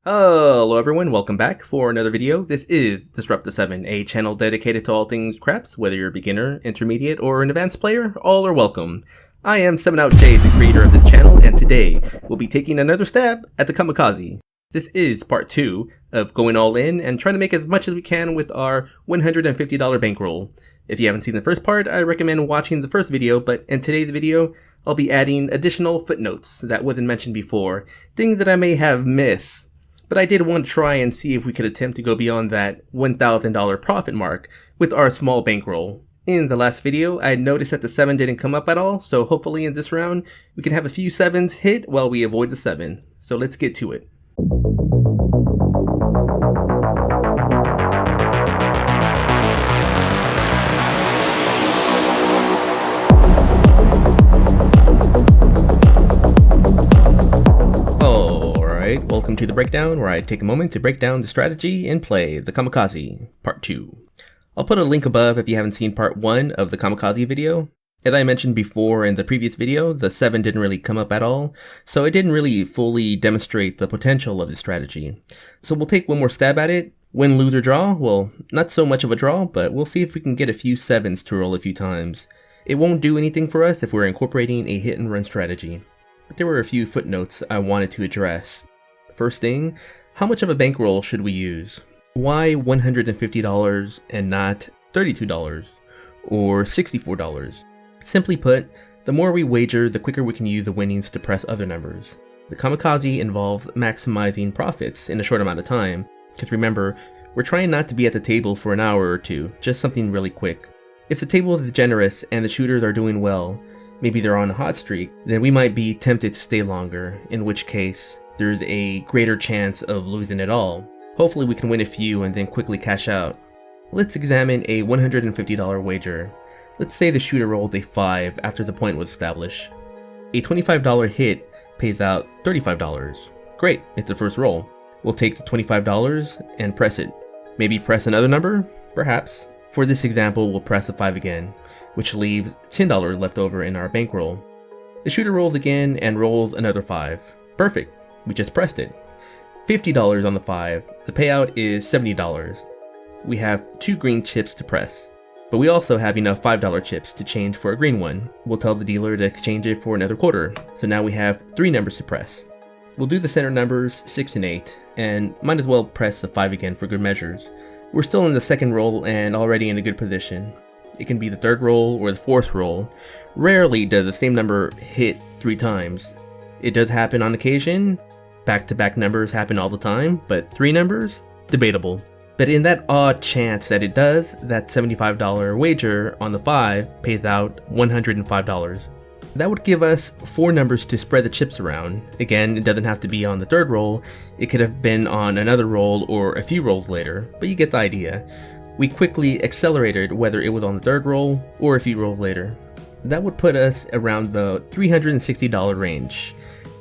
Hello everyone, welcome back for another video. This is Disrupt the 7, a channel dedicated to all things craps, whether you're a beginner, intermediate, or an advanced player, all are welcome. I am 7outJ, the creator of this channel, and today we'll be taking another stab at the Kamikaze. This is part 2 of going all in and trying to make as much as we can with our $150 bankroll. If you haven't seen the first part, I recommend watching the first video, but in today's video, I'll be adding additional footnotes that wasn't mentioned before, things that I may have missed. But I did want to try and see if we could attempt to go beyond that $1,000 profit mark with our small bankroll. In the last video, I noticed that the 7 didn't come up at all, so hopefully in this round, we can have a few 7s hit while we avoid the 7. So let's get to it. Welcome to the breakdown, where I take a moment to break down the strategy and play the Kamikaze, part 2. I'll put a link above if you haven't seen part 1 of the Kamikaze video. As I mentioned before in the previous video, the 7 didn't really come up at all, so it didn't really fully demonstrate the potential of this strategy. So we'll take one more stab at it. Win, lose, or draw? Well, not so much of a draw, but we'll see if we can get a few 7s to roll a few times. It won't do anything for us if we're incorporating a hit and run strategy. But there were a few footnotes I wanted to address. First thing, how much of a bankroll should we use? Why $150 and not $32 or $64? Simply put, the more we wager, the quicker we can use the winnings to press other numbers. The Kamikaze involves maximizing profits in a short amount of time, because remember, we're trying not to be at the table for an hour or two, just something really quick. If the table is generous and the shooters are doing well, maybe they're on a hot streak, then we might be tempted to stay longer, in which case, there's a greater chance of losing it all. Hopefully we can win a few and then quickly cash out. Let's examine a $150 wager. Let's say the shooter rolled a 5 after the point was established. A $25 hit pays out $35. Great, it's a first roll. We'll take the $25 and press it. Maybe press another number? Perhaps. For this example, we'll press the 5 again, which leaves $10 left over in our bankroll. The shooter rolls again and rolls another 5. Perfect. We just pressed it. $50 on the 5. The payout is $70. We have 2 green chips to press, but we also have enough $5 chips to change for a green one. We'll tell the dealer to exchange it for another quarter, so now we have 3 numbers to press. We'll do the center numbers 6 and 8, and might as well press the 5 again for good measures. We're still in the second roll and already in a good position. It can be the third roll or the fourth roll. Rarely does the same number hit 3 times. It does happen on occasion. Back-to-back numbers happen all the time, but 3 numbers? Debatable. But in that odd chance that it does, that $75 wager on the 5 pays out $105. That would give us 4 numbers to spread the chips around. Again, it doesn't have to be on the third roll. It could have been on another roll or a few rolls later, but you get the idea. We quickly accelerated whether it was on the third roll or a few rolls later. That would put us around the $360 range.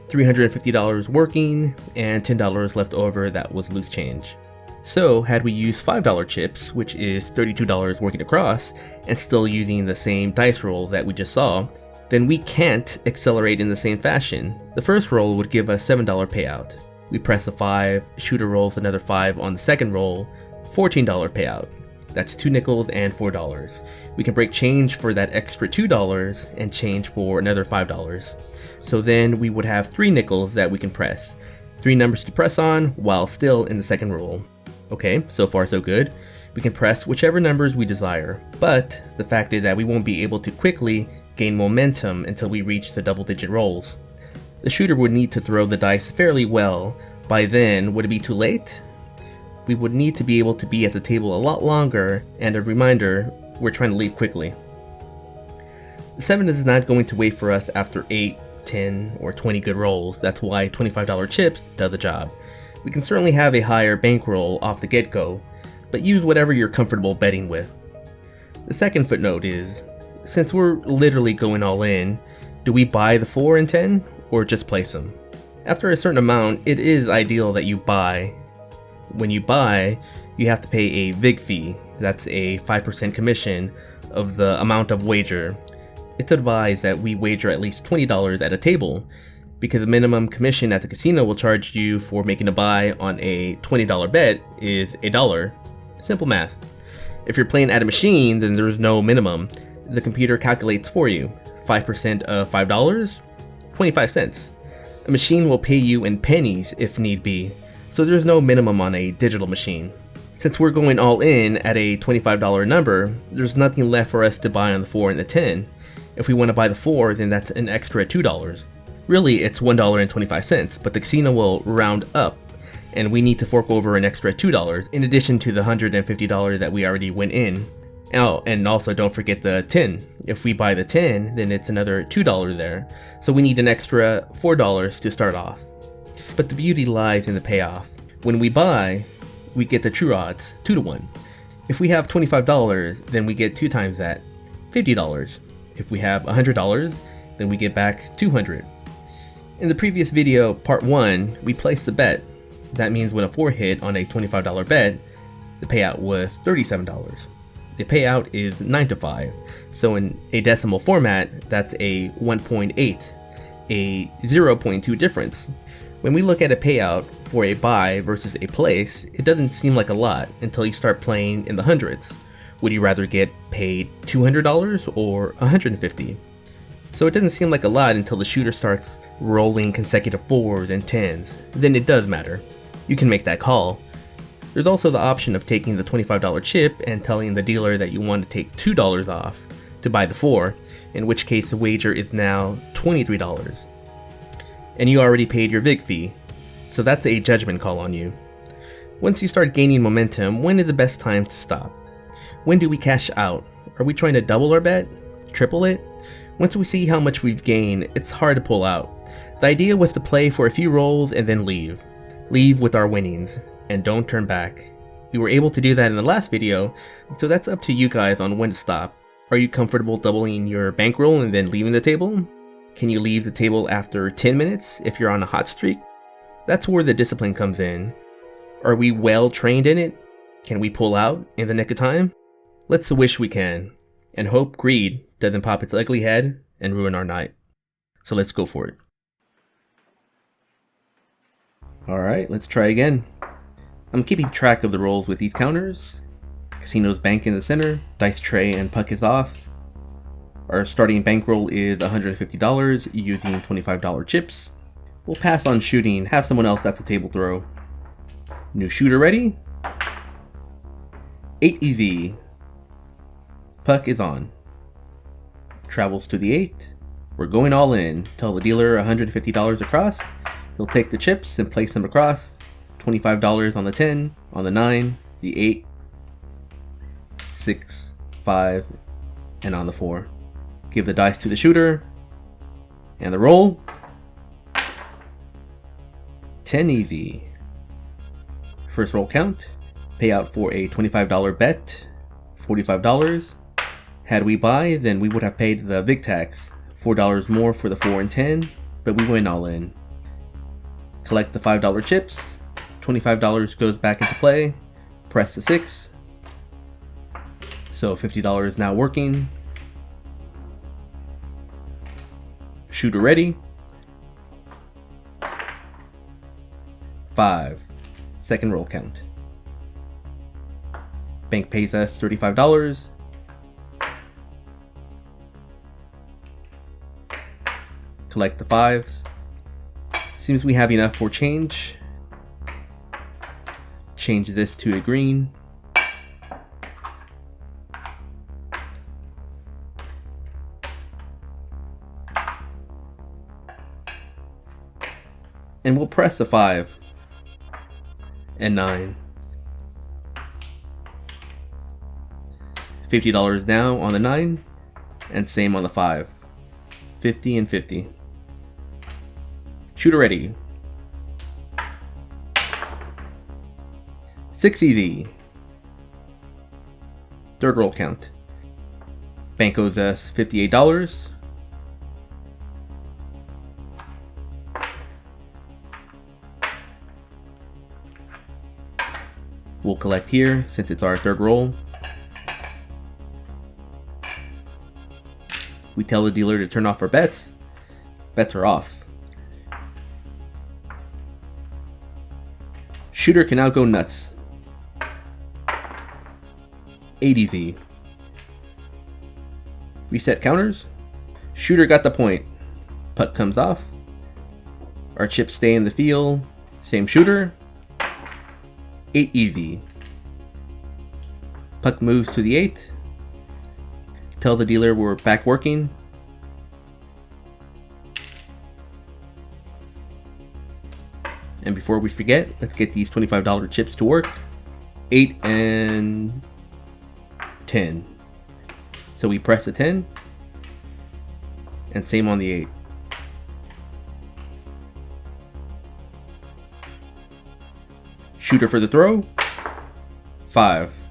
$350 working, and $10 left over that was loose change. So had we used $5 chips, which is $32 working across, and still using the same dice roll that we just saw, then we can't accelerate in the same fashion. The first roll would give us $7 payout. We press the 5, shooter rolls another 5 on the second roll, $14 payout. That's 2 nickels and $4. We can break change for that extra $2 and change for another $5. So then we would have 3 nickels that we can press. 3 numbers to press on while still in the second roll. Okay, so far so good. We can press whichever numbers we desire, but the fact is that we won't be able to quickly gain momentum until we reach the double-digit rolls. The shooter would need to throw the dice fairly well. By then, would it be too late? We would need to be able to be at the table a lot longer, and a reminder, we're trying to leave quickly. The 7 is not going to wait for us after 8, 10, or 20 good rolls. That's why $25 chips does the job. We can certainly have a higher bankroll off the get-go, but use whatever you're comfortable betting with. The second footnote is, since we're literally going all in, do we buy the 4 and 10, or just place them? After a certain amount, it is ideal that you buy. When you buy, you have to pay a VIG fee. That's a 5% commission of the amount of wager. It's advised that we wager at least $20 at a table. because the minimum commission at the casino will charge you for making a buy on a $20 bet is $1. Simple math. If you're playing at a machine, then there's no minimum. The computer calculates for you. 5% of $5, 25 cents. A machine will pay you in pennies if need be, so there's no minimum on a digital machine. Since we're going all in at a $25 number, there's nothing left for us to buy on the 4 and the 10. If we want to buy the 4, then that's an extra $2. Really, it's $1.25, but the casino will round up, and we need to fork over an extra $2 in addition to the $150 that we already went in. Oh, and also don't forget the 10. If we buy the 10, then it's another $2 there, so we need an extra $4 to start off. But the beauty lies in the payoff. When we buy, we get the true odds, 2 to 1. If we have $25, then we get 2 times that, $50. If we have $100, then we get back $200. In the previous video, part 1, we placed the bet. That means when a 4 hit on a $25 bet, the payout was $37. The payout is 9 to 5, so in a decimal format, that's a 1.8, a 0.2 difference. When we look at a payout for a buy versus a place, it doesn't seem like a lot until you start playing in the hundreds. Would you rather get paid $200 or $150? So it doesn't seem like a lot until the shooter starts rolling consecutive 4s and 10s. Then it does matter. You can make that call. There's also the option of taking the $25 chip and telling the dealer that you want to take $2 off to buy the 4, in which case the wager is now $23. And you already paid your VIG fee, so that's a judgment call on you. Once you start gaining momentum, when is the best time to stop? When do we cash out? Are we trying to double our bet? Triple it? Once we see how much we've gained, it's hard to pull out. The idea was to play for a few rolls and then leave. Leave with our winnings, and don't turn back. We were able to do that in the last video, so that's up to you guys on when to stop. Are you comfortable doubling your bankroll and then leaving the table? Can you leave the table after 10 minutes if you're on a hot streak? That's where the discipline comes in. Are we well trained in it? Can we pull out in the nick of time? Let's wish we can, and hope greed doesn't pop its ugly head and ruin our night. So let's go for it. Alright, let's try again. I'm keeping track of the rolls with these counters. Casino's bank in the center, dice tray and puck is off. Our starting bankroll is $150 using $25 chips. We'll pass on shooting, have someone else at the table throw. New shooter ready? 8 EV. Puck is on. Travels to the 8. We're going all in. Tell the dealer $150 across. He'll take the chips and place them across. $25 on the 10, on the 9, the 8, 6, 5, and on the 4. Give the dice to the shooter, and the roll. 10 EV. First roll count. Payout for a $25 bet, $45. Had we buy, then we would have paid the VIG tax, $4 more for the 4 and 10, but we went all in. Collect the $5 chips, $25 goes back into play, press the 6. So $50 now working. Shooter ready. 5. Second roll count. Bank pays us $35. Collect the 5s. Seems we have enough for change. Change this to a green. And we'll press a 5 and 9. $50 now on the 9 and same on the 5. 50 and 50. Shooter ready. 6 EV. Third roll count. Bank owes us $58. We'll collect here since it's our third roll. We tell the dealer to turn off our bets. Bets are off. Shooter can now go nuts. 8 easy. Reset counters. Shooter got the point. Putt comes off. Our chips stay in the field. Same shooter. 8 easy. Puck moves to the 8. Tell the dealer we're back working. And before we forget, let's get these $25 chips to work. 8 and 10. So we press the 10. And same on the 8. Shooter for the throw. 5.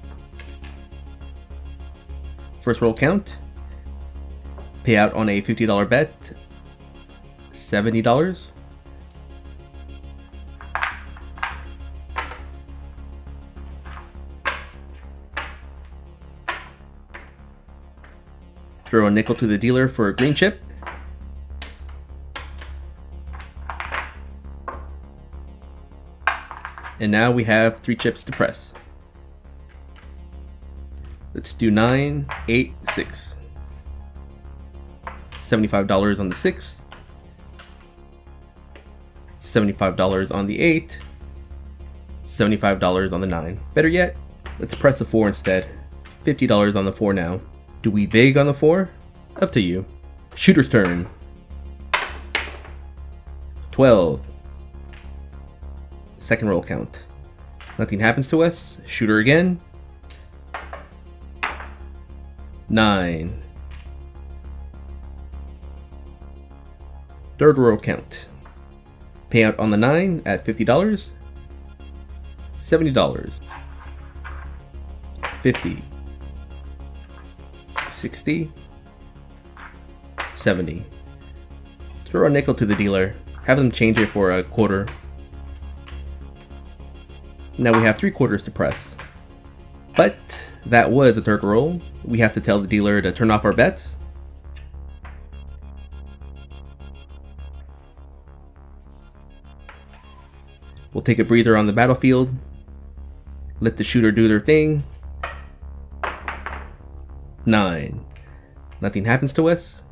First roll count. Payout on a $50 bet. $70. Throw a nickel to the dealer for a green chip. And now we have 3 chips to press. Let's do 9, 8, 6. $75 on the 6. $75 on the 8. $75 on the 9. Better yet, let's press a 4 instead. $50 on the 4 now. Do we vig on the 4? Up to you. Shooter's turn. 12. Second roll count. Nothing happens to us. Shooter again. 9. Third roll count. Payout on the 9 at $50. $70. 50. 60. 70. Throw a nickel to the dealer. Have them change it for a quarter. Now we have 3 quarters to press. But that was the third roll. We have to tell the dealer to turn off our bets. We'll take a breather on the battlefield. Let the shooter do their thing. 9. Nothing happens to us.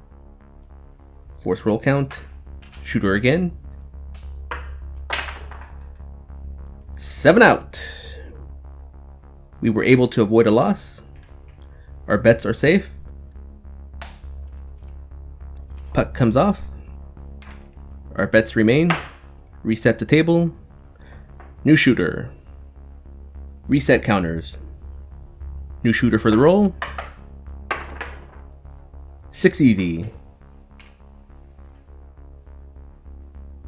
Force roll count. Shooter again. 7 out. We were able to avoid a loss. Our bets are safe. Puck comes off. Our bets remain. Reset the table. New shooter. Reset counters. New shooter for the roll. 6 easy.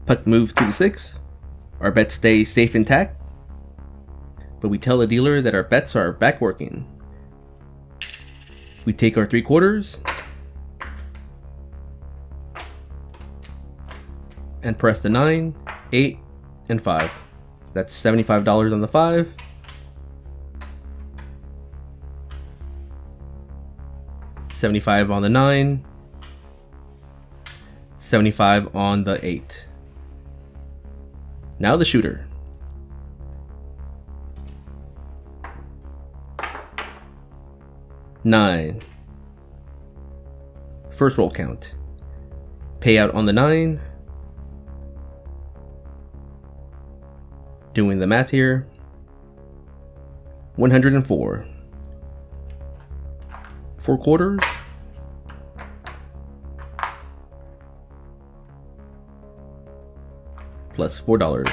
Puck moves to the 6. Our bets stay safe intact. But we tell the dealer that our bets are back working. We take our 3 quarters. And press the 9, 8, and 5. That's $75 on the 5. $75 on the 9. $75 on the 8. Now the shooter. 9. First roll count. Payout on the 9. Doing the math here. 104. 4 quarters. Plus $4.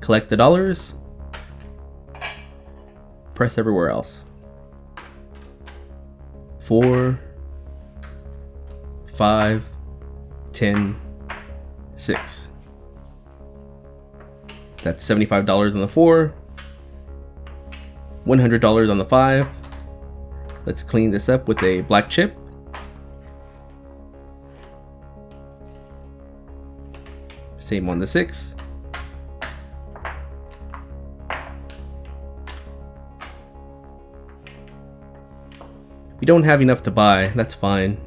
Collect the dollars. Press everywhere else. 4, 5, 10, 6. That's $75 on the 4. $100 on the 5. Let's clean this up with a black chip. Same on the 6. We don't have enough to buy, that's fine.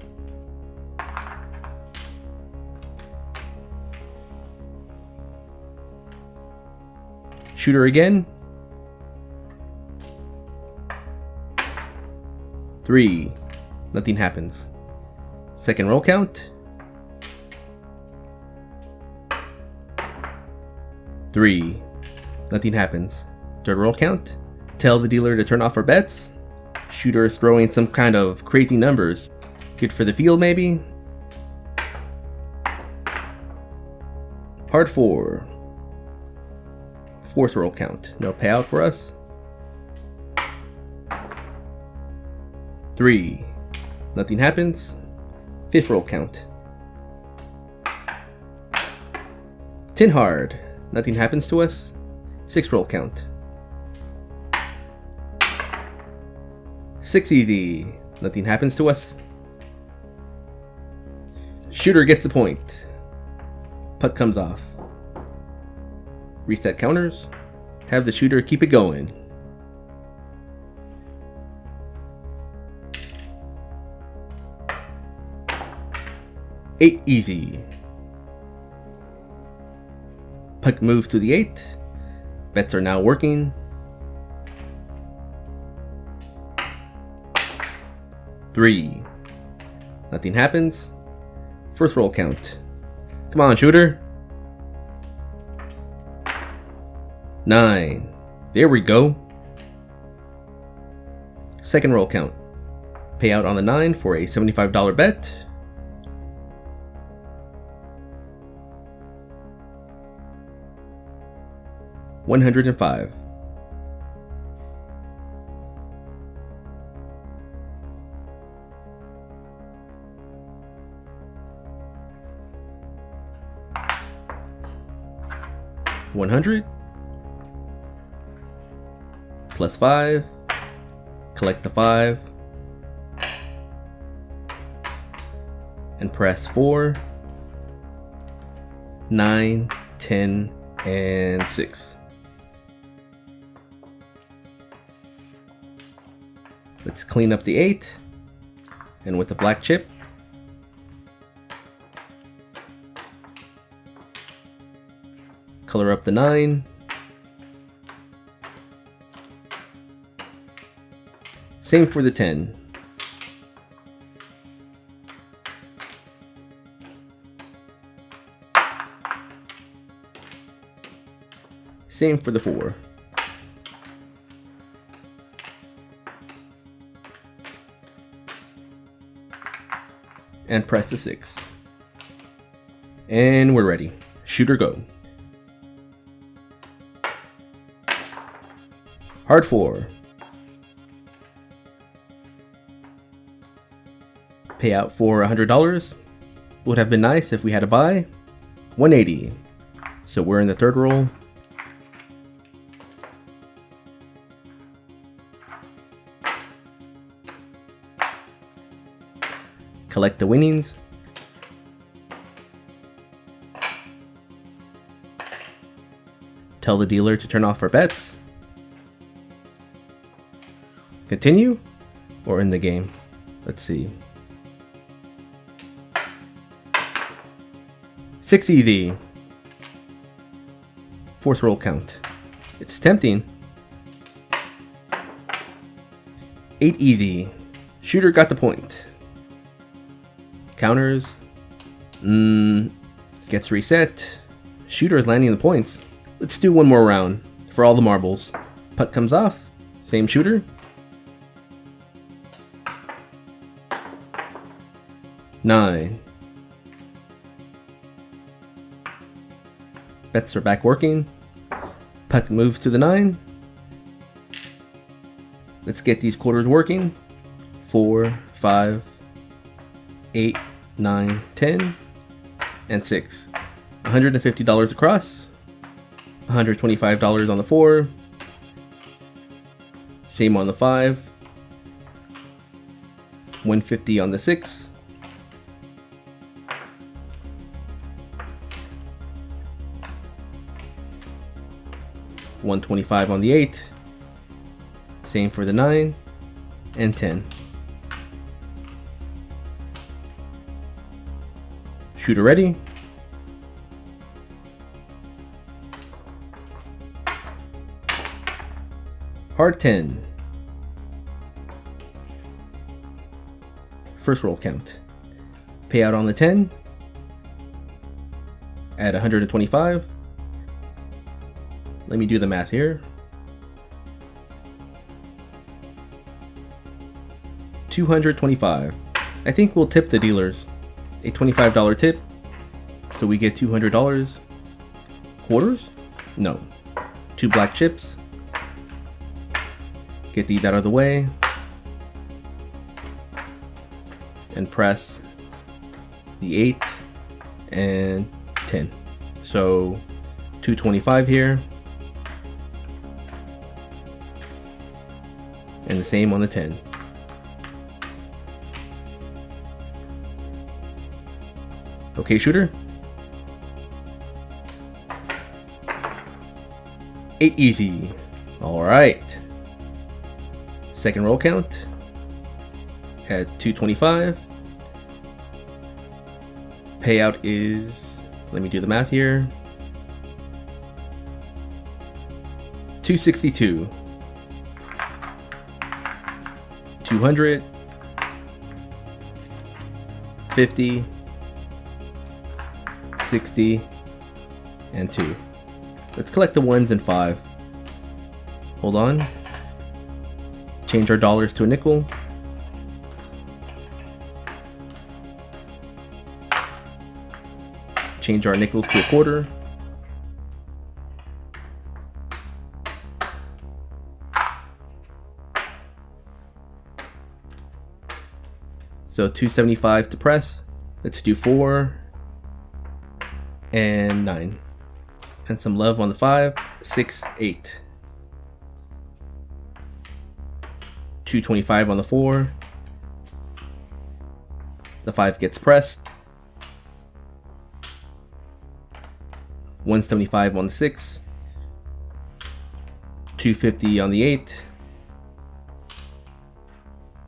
Shooter again. 3. Nothing happens. Second roll count. 3. Nothing happens. Third roll count. Tell the dealer to turn off our bets. Shooter is throwing some kind of crazy numbers. Good for the field, maybe? Hard 4. Fourth roll count. No payout for us. 3. Nothing happens. Fifth roll count. 10 hard. Nothing happens to us. Sixth roll count. 6 easy. Nothing happens to us. Shooter gets a point. Puck comes off. Reset counters. Have the shooter keep it going. 8 easy. Puck moves to the 8. Bets are now working. 3. Nothing happens. First roll count. Come on, shooter. 9. There we go. Second roll count. Payout on the 9 for a $75 bet. $105. $100 plus 5. Collect the 5 and press 4, 9, 10, and 6. Let's clean up the 8, and with the black chip, color up the 9, same for the 10. Same for the 4. And press the 6. And we're ready. Shooter go. Hard 4. Payout for $100. Would have been nice if we had a buy. 180. So we're in the third roll. Collect the winnings. Tell the dealer to turn off our bets. Continue or end the game? Let's see. 6 EV. Fourth roll count. It's tempting. 8 easy. Shooter got the point. Counters. Gets reset. Shooter is landing the points. Let's do one more round for all the marbles. Puck comes off. Same shooter. 9. Bets are back working. Puck moves to the 9. Let's get these quarters working. 4, 5, 8, 9, 10, and 6. $150 across. $125 on the 4. Same on the 5. $150 on the 6. $125 on the 8. Same for the 9 and 10. Shooter ready. Hard 10. First roll count. Payout on the 10 at 125. Let me do the math here. 225. I think we'll tip the dealers a $25 tip, so we get $200. Quarters? No. 2 black chips. Get these out of the way and press the 8 and 10. So 225 here, and the same on the 10. Okay, shooter. 8 easy. All right. Second roll count at 225. Payout is, let me do the math here, 262. 200, 50, 60, and 2. Let's collect the 1s and 5. Hold on. Change our dollars to a nickel. Change our nickels to a quarter. So 275 to press. Let's do 4 and 9. And some love on the 5, 6, 8. 225 on the 4. The 5 gets pressed. 175 on the 6. 250 on the 8.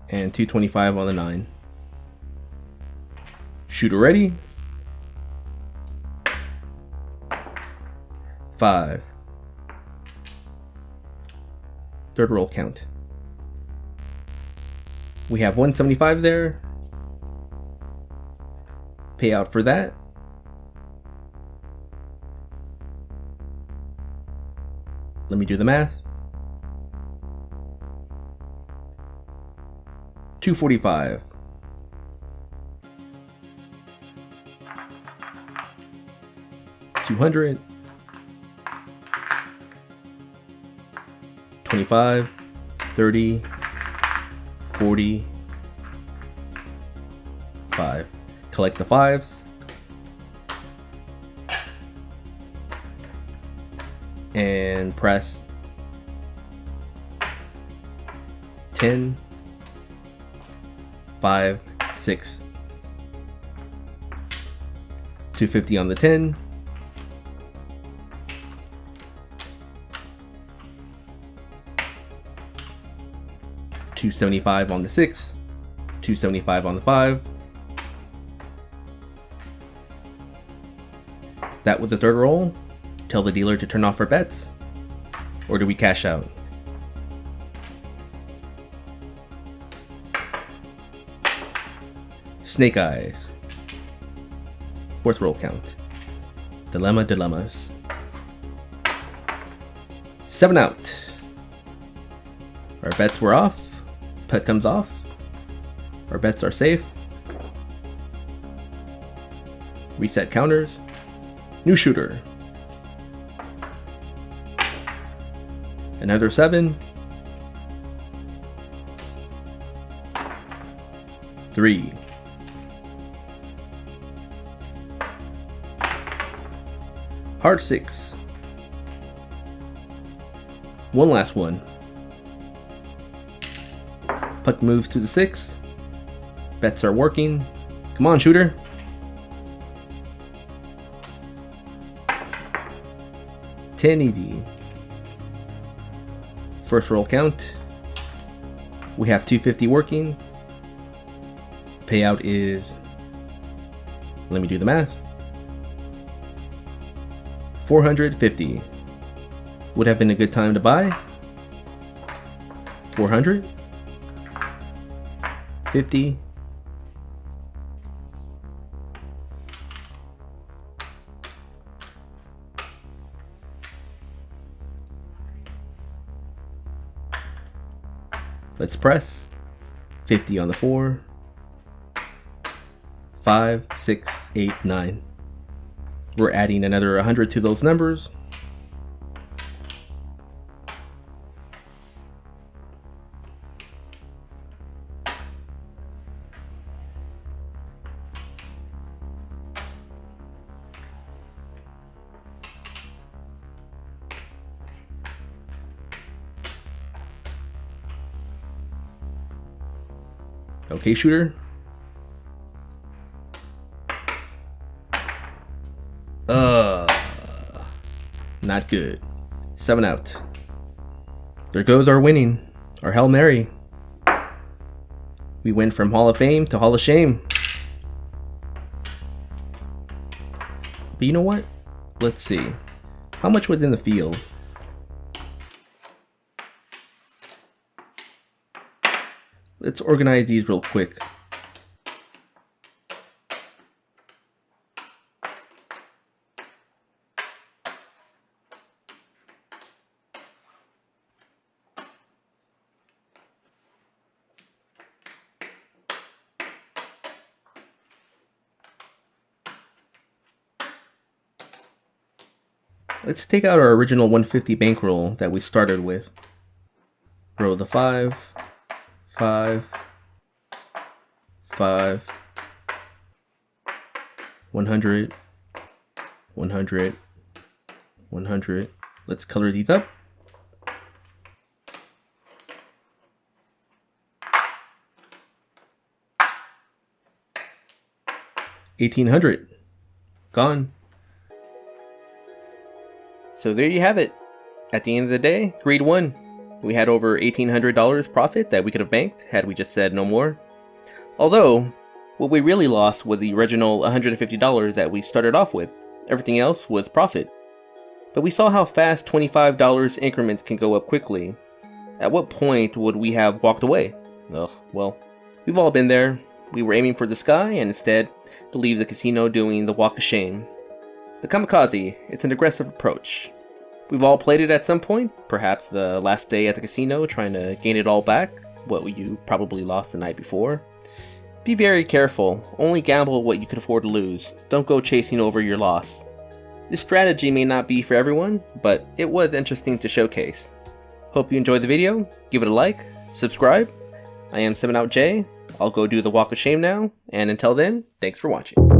And 225 on the 9. Shooter ready. 5. Third roll count. We have 175 there. Payout for that. Let me do the math. 245. 200. 25, 30, 40, 5. Collect the 5s. And press 10, 5, 6. 250 on the 10. 275 on the 6, 275 on the 5. That was the third roll. Tell the dealer to turn off our bets, or do we cash out? Snake eyes. Fourth roll count. Dilemmas. 7 out. Our bets were off. Putt comes off. Our bets are safe. Reset counters. New shooter. Another 7. 3. Hard 6. One last one. Puck moves to the 6. Bets are working. Come on, shooter. $10 EV. First roll count. We have 250 working. Payout is, let me do the math, 450. Would have been a good time to buy. 400, 50, 50 on the 4, 5, 6, 8, 9. We're adding another 100 to those numbers. Okay, shooter. Not good. 7 out. There goes our winning. Our Hail Mary. We went from Hall of Fame to Hall of Shame. But you know what? Let's see. How much was in the field? Let's organize these real quick. Let's take out our original 150 bankroll that we started with. Roll the 5, 5, 5, 100, 100, 100. Let's color these up. $1,800. Gone. So there you have it. At the end of the day, greed won. We had over $1,800 profit that we could have banked had we just said no more. Although, what we really lost was the original $150 that we started off with. Everything else was profit. But we saw how fast $25 increments can go up quickly. At what point would we have walked away? Ugh, well, we've all been there. We were aiming for the sky and instead to leave the casino doing the walk of shame. The Kamikaze, it's an aggressive approach. We've all played it at some point, perhaps the last day at the casino trying to gain it all back, what you probably lost the night before. Be very careful, only gamble what you can afford to lose, don't go chasing over your loss. This strategy may not be for everyone, but it was interesting to showcase. Hope you enjoyed the video, give it a like, subscribe. I am 7OutJ, I'll go do the walk of shame now, and until then, thanks for watching.